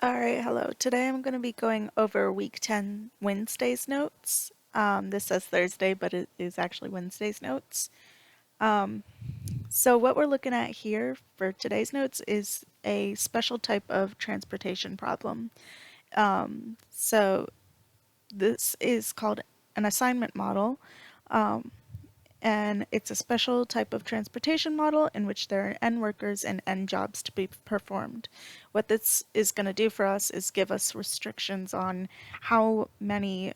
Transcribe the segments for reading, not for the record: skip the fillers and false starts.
All right, hello. Today I'm going to be going over week 10 Wednesday's notes. This says Thursday, but it is actually Wednesday's notes. Um, so what we're looking at here for today's notes is a special type of transportation problem. So this is called an assignment model. Um, and it's a special type of transportation model in which there are N workers and N jobs to be performed. What this is going to do for us is give us restrictions on how many,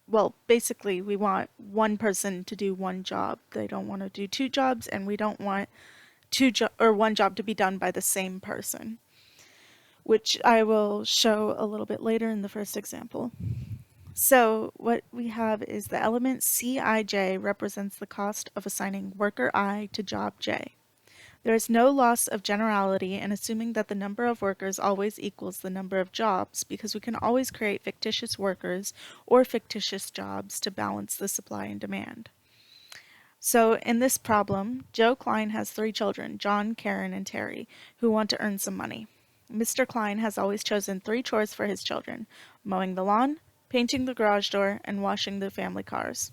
well, basically we want one person to do one job. They don't want to do two jobs, and we don't want one job to be done by the same person, which I will show a little bit later in the first example. So what we have is the element Cij represents the cost of assigning worker I to job J. There is no loss of generality in assuming that the number of workers always equals the number of jobs, because we can always create fictitious workers or fictitious jobs to balance the supply and demand. So in this problem, Joe Klein has 3 children, John, Karen, and Terry, who want to earn some money. Mr. Klein has always chosen 3 chores for his children: mowing the lawn, painting the garage door, and washing the family cars.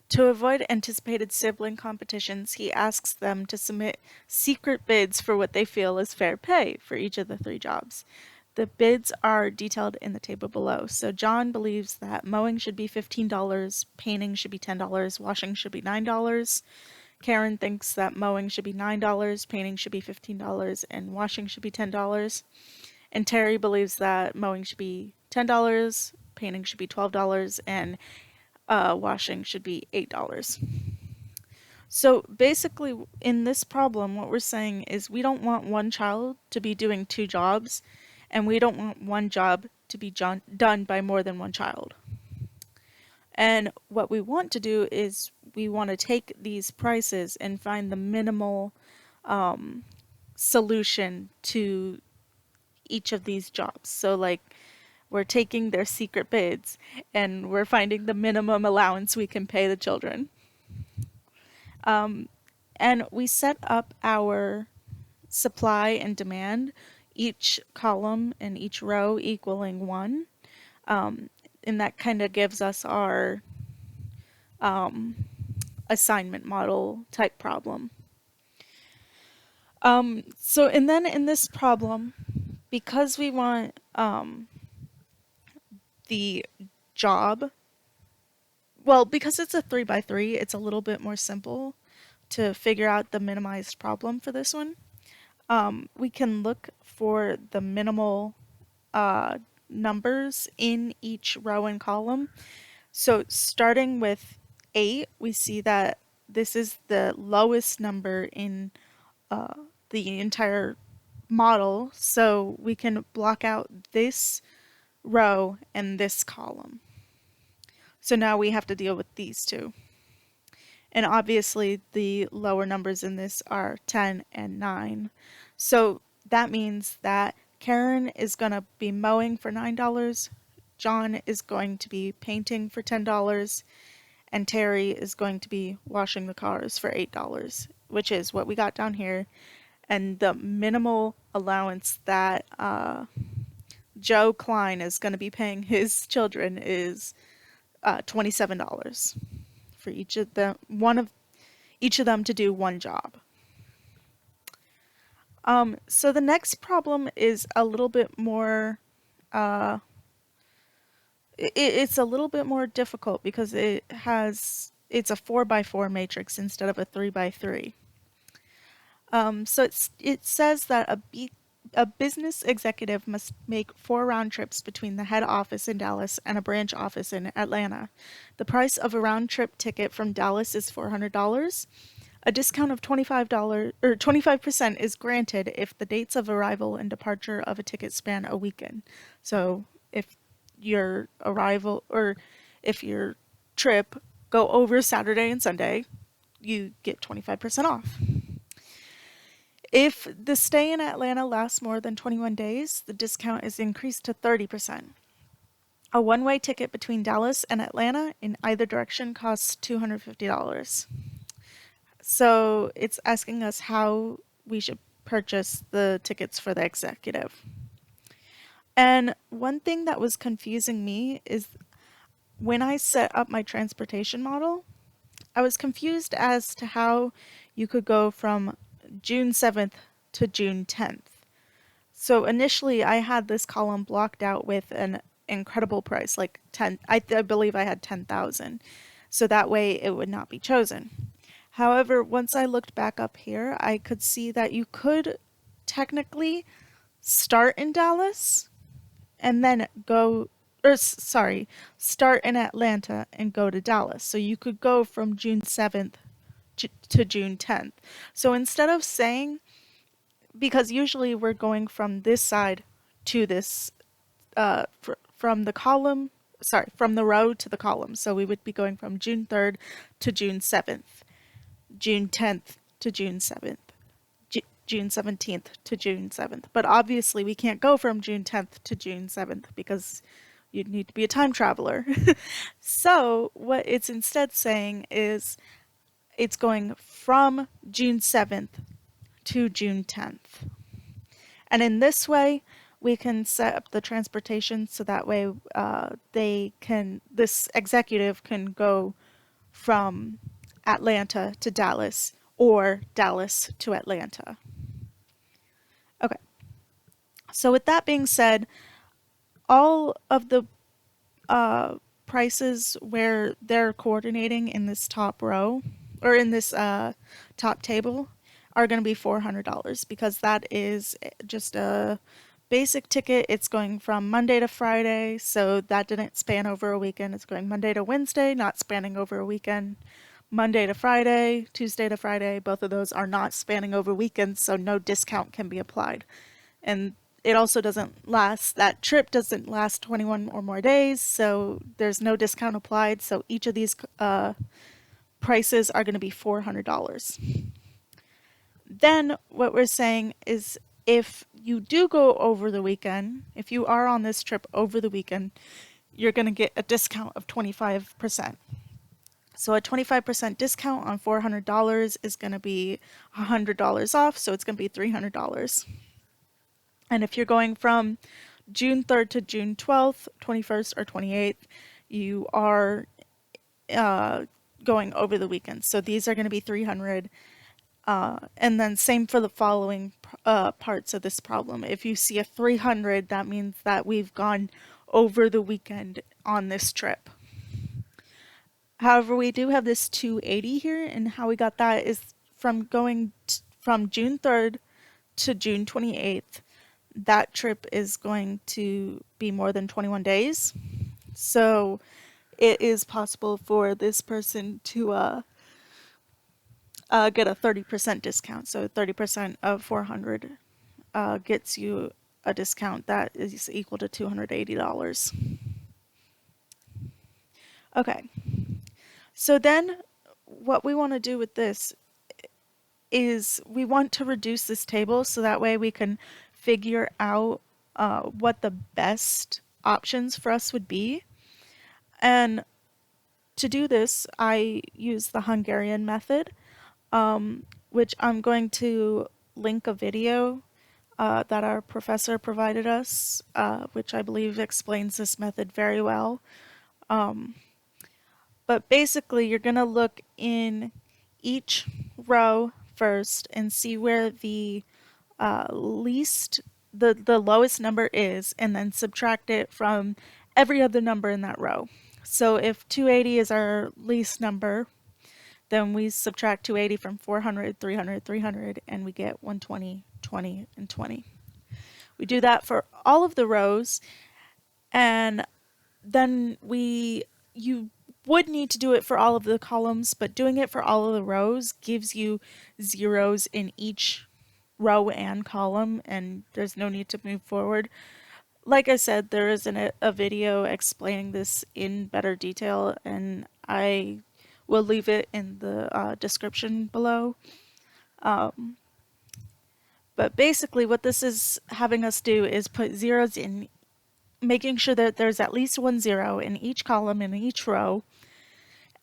To avoid anticipated sibling competitions, he asks them to submit secret bids for what they feel is fair pay for each of the 3 jobs. The bids are detailed in the table below. So John believes that mowing should be $15, painting should be $10, washing should be $9. Karen thinks that mowing should be $9, painting should be $15, and washing should be $10. And Terry believes that mowing should be $10, painting should be $12, and washing should be $8. So basically, in this problem, what we're saying is we don't want one child to be doing 2 jobs, and we don't want one job to be done by more than one child. And what we want to do is we want to take these prices and find the minimal solution to each of these jobs. So, like, we're taking their secret bids and we're finding the minimum allowance we can pay the children. And we set up our supply and demand, each column and each row equaling 1. And that kind of gives us our assignment model type problem. And then in this problem, because we want the job, well, because it's a 3 by 3, it's a little bit more simple to figure out the minimized problem for this one. We can look for the minimal numbers in each row and column. So starting with 8, we see that this is the lowest number in the entire model. So we can block out this row and this column. So now we have to deal with these 2. And obviously the lower numbers in this are 10 and 9. So that means that Karen is going to be mowing for $9, John is going to be painting for $10, and Terry is going to be washing the cars for $8, which is what we got down here. And the minimal allowance that Joe Klein is going to be paying his children is $27 for each of them to do one job. So the next problem is a little bit more it's a little bit more difficult because it's a 4 by 4 matrix instead of a 3 by 3. So it says that a business executive must make 4 round trips between the head office in Dallas and a branch office in Atlanta. The price of a round trip ticket from Dallas is $400. A discount of $25 or 25% is granted if the dates of arrival and departure of a ticket span a weekend. So if your arrival or if your trip go over Saturday and Sunday, you get 25% off. If the stay in Atlanta lasts more than 21 days, the discount is increased to 30%. A one-way ticket between Dallas and Atlanta in either direction costs $250. So it's asking us how we should purchase the tickets for the executive. And one thing that was confusing me is when I set up my transportation model, I was confused as to how you could go from June 7th to June 10th. So initially, I had this column blocked out with an incredible price, like 10, I believe I had 10,000. So that way it would not be chosen. However, once I looked back up here, I could see that you could technically start in Dallas and then go, or sorry, start in Atlanta and go to Dallas. So you could go from June 7th to June 10th. So instead of saying, because usually we're going from this side to this, from the column, sorry, from the row to the column. So we would be going from June 3rd to June 7th, June 10th to June 7th. June 17th to June 7th. But obviously, we can't go from June 10th to June 7th because you'd need to be a time traveler. So, what it's instead saying is it's going from June 7th to June 10th. And in this way, we can set up the transportation so that way this executive can go from Atlanta to Dallas or Dallas to Atlanta. Okay, so with that being said, all of the prices where they're coordinating in this top row or in this top table are going to be $400 because that is just a basic ticket. It's going from Monday to Friday, so that didn't span over a weekend. It's going Monday to Wednesday, not spanning over a weekend. Monday to Friday, Tuesday to Friday, both of those are not spanning over weekends, so no discount can be applied. And it also doesn't last, that trip doesn't last 21 or more days, so there's no discount applied. So each of these prices are going to be $400. Then what we're saying is if you do go over the weekend, if you are on this trip over the weekend, you're going to get a discount of 25%. So a 25% discount on $400 is going to be $100 off, so it's going to be $300. And if you're going from June 3rd to June 12th, 21st, or 28th, you are going over the weekend. So these are going to be 300. And then same for the following parts of this problem. If you see a 300, that means that we've gone over the weekend on this trip. However, we do have this 280 here, and how we got that is from going from June 3rd to June 28th. That trip is going to be more than 21 days. So it is possible for this person to get a 30% discount. So 30% of 400 gets you a discount that is equal to $280. Okay. So then what we want to do with this is we want to reduce this table so that way we can figure out what the best options for us would be. And to do this, I use the Hungarian method, which I'm going to link a video that our professor provided us, which I believe explains this method very well. But basically, you're going to look in each row first and see where the the lowest number is, and then subtract it from every other number in that row. So if 280 is our least number, then we subtract 280 from 400, 300, 300, and we get 120, 20, and 20. We do that for all of the rows, and then you would need to do it for all of the columns, but doing it for all of the rows gives you zeros in each row and column, and there's no need to move forward. Like I said, there is a video explaining this in better detail, and I will leave it in the description below. But basically what this is having us do is put zeros in, making sure that there's at least one zero in each column in each row.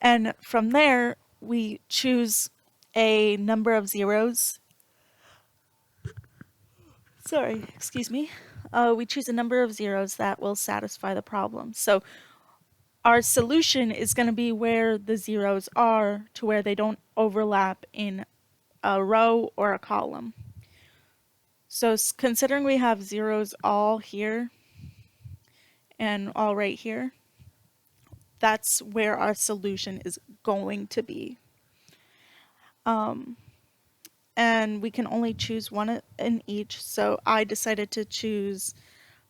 And from there, we choose a number of zeros. Sorry, excuse me. we choose a number of zeros that will satisfy the problem. So our solution is going to be where the zeros are to where they don't overlap in a row or a column. So considering we have zeros all here and all right here, that's where our solution is going to be. And we can only choose one in each, so I decided to choose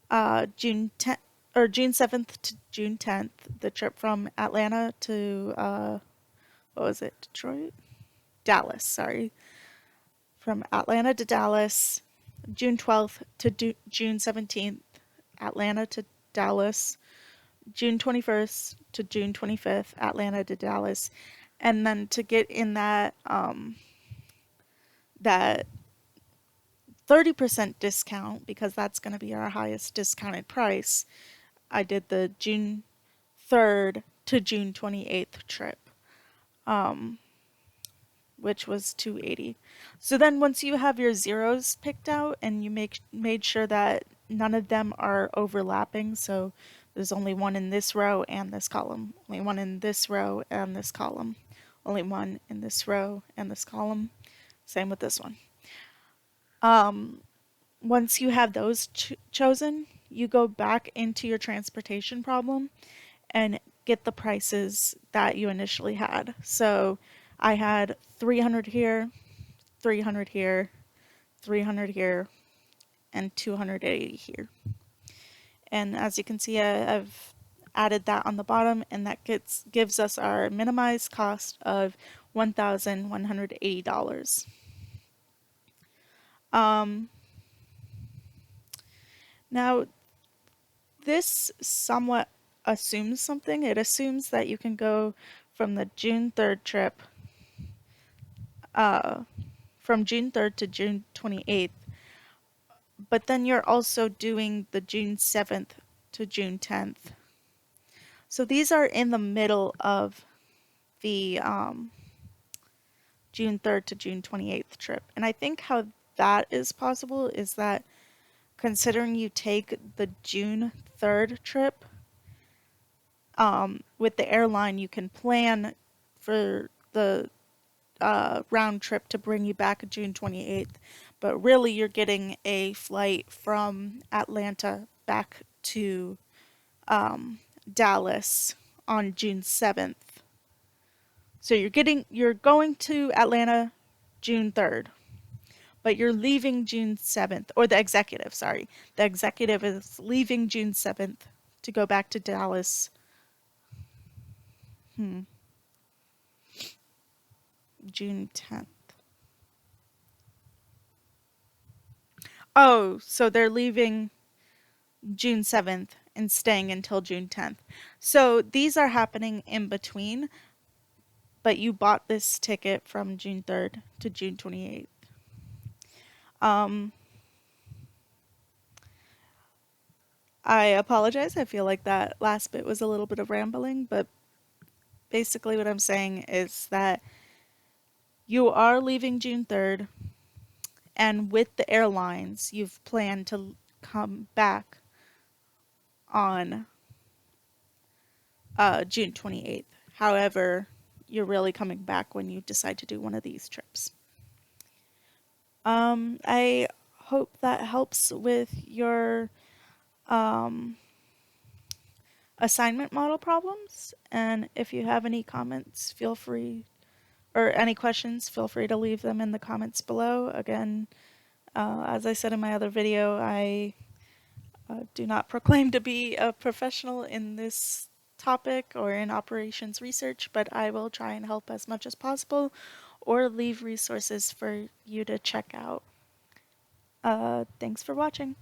June 10th or June 7th to June 10th, the trip from Atlanta to what was it? Detroit? Dallas, sorry. From Atlanta to Dallas, June 12th to June 17th, Atlanta to Dallas, June 21st to June 25th, Atlanta to Dallas, and then to get in that 30% discount, because that's going to be our highest discounted price, I did the June 3rd to June 28th trip, which was $280. So then once you have your zeros picked out and you made sure that none of them are overlapping, so there's only one in this row and this column, only one in this row and this column, only one in this row and this column, same with this one. Once you have those chosen, you go back into your transportation problem and get the prices that you initially had. So I had 300 here, 300 here, 300 here, and 280 here. And as you can see, I've added that on the bottom, and that gives us our minimized cost of $1,180. Now, this somewhat assumes something. It assumes that you can go from the June 3rd trip, from June 3rd to June 28th, but then you're also doing the June 7th to June 10th. So these are in the middle of the June 3rd to June 28th trip. And I think how that is possible is that considering you take the June 3rd trip, with the airline, you can plan for the round trip to bring you back June 28th. But really, you're getting a flight from Atlanta back to Dallas on June 7th. So you're going to Atlanta June 3rd, but you're leaving June 7th, or the executive, sorry. The executive is leaving June 7th to go back to Dallas. June 10th. Oh, so they're leaving June 7th and staying until June 10th. So these are happening in between, but you bought this ticket from June 3rd to June 28th. I apologize. I feel like that last bit was a little bit of rambling, but basically what I'm saying is that you are leaving June 3rd, and with the airlines, you've planned to come back on June 28th. However, you're really coming back when you decide to do one of these trips. I hope that helps with your assignment model problems. And if you have any comments, feel free, or any questions, feel free to leave them in the comments below. Again, as I said in my other video, I do not proclaim to be a professional in this topic or in operations research, but I will try and help as much as possible or leave resources for you to check out. Thanks for watching.